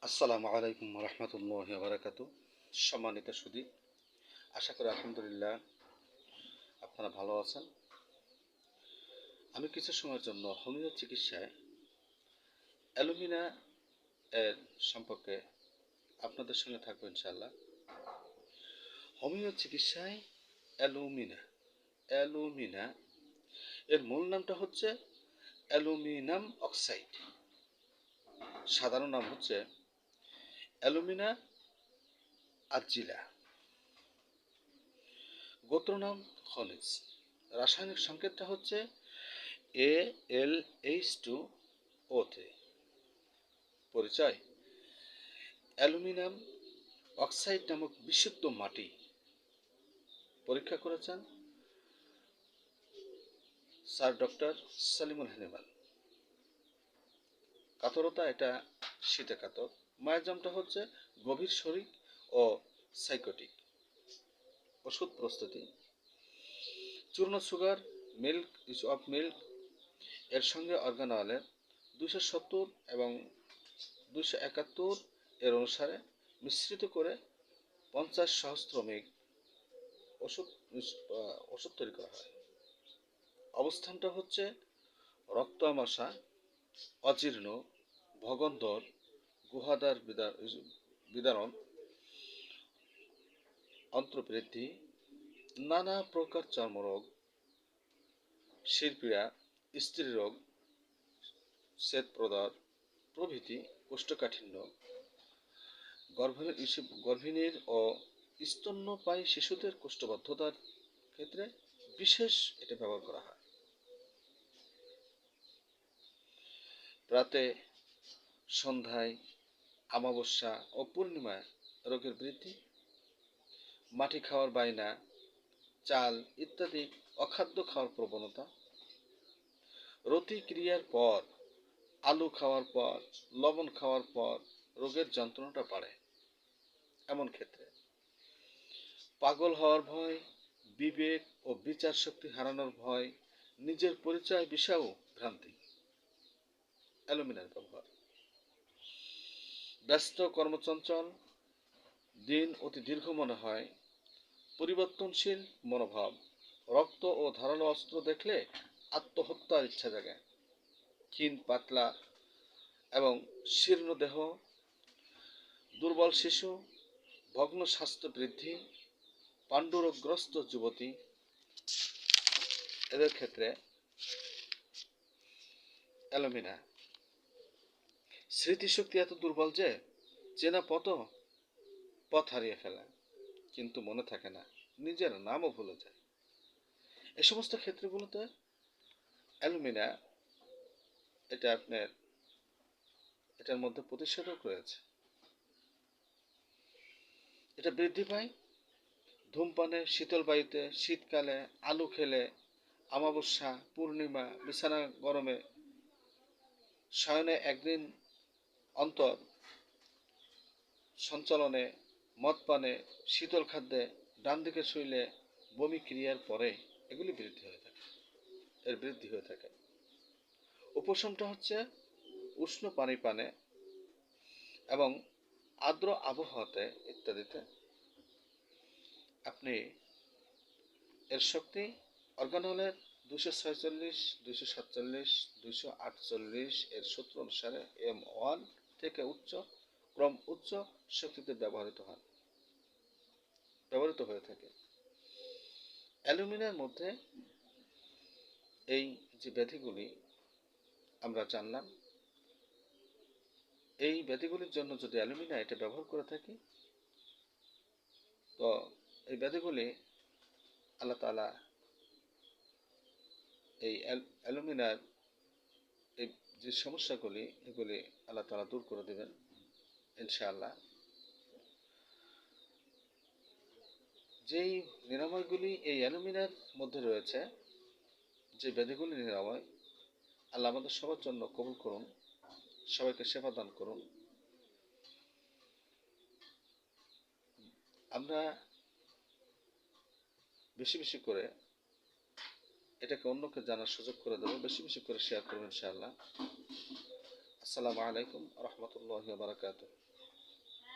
আসসালামু আলাইকুম রহমতুল্লাহি ওয়া বারাকাতুহু। সম্মানিত সুধী, আশা করি আলহামদুলিল্লাহ আপনারা ভালো আছেন। আমি কিছু সময়ের জন্য হোমিও চিকিৎসায় অ্যালুমিনা এর সম্পর্কে আপনাদের সঙ্গে থাকবো ইনশাআল্লাহ। হোমিও চিকিৎসায় অ্যালুমিনা এর মূল নামটা হচ্ছে অ্যালুমিনাম অক্সাইড, সাধারণ নাম হচ্ছে অ্যালুমিনা আর্জিলা, গোত্রনাম খনিজ, রাসায়নিক সংকেতটা হচ্ছে AlH2O3। পরিচয়: অ্যালুমিনিয়াম অক্সাইড নামক বিশুদ্ধ মাটি পরীক্ষা করেছেন স্যার ডক্টর সালিমুল হানিমান। কাতরতা: এটা শীতে কাতর। মায়ের জামটা হচ্ছে গভীর শরীর ও সাইকোটিক। ওষুধ প্রস্তুতি: চূর্ণ সুগার, মিল্ক এর সঙ্গে অর্গানয়েলের 270 এবং 271 এর অনুসারে মিশ্রিত করে 50 সহস্রমিক ওষুধ তৈরি করা হয়। অবস্থানটা হচ্ছে রক্ত আমাশা, অজীর্ণ, ভগন্দর, গুহাদার বিদারণ, অন্ত্রবৃদ্ধি, নানা প্রকার চর্মরোগ, শিরপীড়া, স্ত্রীরোগ, শ্বেতপ্রদাহ প্রভৃতি, কোষ্ঠকাঠিন্য, গর্ভিণীর ও স্তন্যপায়ী শিশুদের কোষ্ঠবদ্ধতার ক্ষেত্রে বিশেষ এটা ব্যবহার করা হয়। রাতে, সন্ধ্যায়, অমাবস্যা ও পূর্ণিমায় রোগের বৃদ্ধি, মাটি খাওয়ার বায়না, চাল ইত্যাদি অখাদ্য খাওয়ার প্রবণতা, রতি ক্রিয়ার পর, আলু খাওয়ার পর, লবণ খাওয়ার পর রোগের যন্ত্রণাটা বাড়ে। এমন ক্ষেত্রে পাগল হওয়ার ভয়, বিবেক ও বিচার শক্তি হারানোর ভয়, নিজের পরিচয় বিষয়েও ভ্রান্তি। অ্যালুমিনার ব্যবহার: ব্যস্ত কর্মচঞ্চল, দিন অতি দীর্ঘ মনে হয়, পরিবর্তনশীল মনোভাব, রক্ত ও ধারালো অস্ত্র দেখলে আত্মহত্যার ইচ্ছা জাগে, ক্ষীণ পাতলা এবং শীর্ণ দেহ, দুর্বল শিশু, ভগ্ন স্বাস্থ্য বৃদ্ধি, পাণ্ডুরোগগ্রস্ত যুবতী, এদের ক্ষেত্রে অ্যালুমিনা। স্মৃতিশক্তি এত দুর্বল যে চেনা পথ হারিয়ে ফেলে, কিন্তু মনে থাকে না, নিজের নামও ভুলে যায়। এ সমস্ত ক্ষেত্রগুলোতে অ্যালুমিনা এটার মধ্যে প্রতিষেধক রয়েছে। এটা বৃদ্ধি পায় ধূমপানে, শীতল বায়ুতে, শীতকালে, আলু খেলে, অমাবস্যা, পূর্ণিমা, বিছানা গরমে, শয়নে একদিন অন্তর, সঞ্চালনে, মদ পানে, শীতল খাদ্যে, ডান দিকে শুইলে, বমি ক্রিয়ার পরে এগুলি বৃদ্ধি হয়ে থাকে। উপশমটা হচ্ছে উষ্ণ পানি পানে এবং আর্দ্র আবহাওয়াতে ইত্যাদিতে। আপনি এর শক্তি অর্গানলের 246, 247, 248 এর সূত্র অনুসারে M1 থেকে উচ্চ শক্তিতে ব্যবহৃত হয়ে থাকে। অ্যালুমিনার মধ্যে এই যে ব্যাধিগুলি আমরা জানলাম, এই ব্যাধিগুলির জন্য যদি অ্যালুমিনা এটা ব্যবহার করে থাকি, তো এই ব্যাধিগুলি আল্লাহ তাআলা এই অ্যালুমিনার এই যে সমস্যাগুলি, এগুলি আল্লাহ তাআলা দূর করে দেবেন ইনশাআল্লাহ। যেই নিরাময়গুলি এই অ্যালুমিনার মধ্যে রয়েছে, যে ব্যাধিগুলি নিরাময়, আল্লাহ আমাদের সবার জন্য কবুল করুন, সবাইকে সেবা দান করুন। আমরা বেশি বেশি করে এটাকে অন্যকে জানার সুযোগ করে দেবো, বেশি বেশি করে শেয়ার করবো ইনশাআল্লাহ। আসসালামু আলাইকুম রহমতুল্লাহি ওয়া বারাকাতুহু।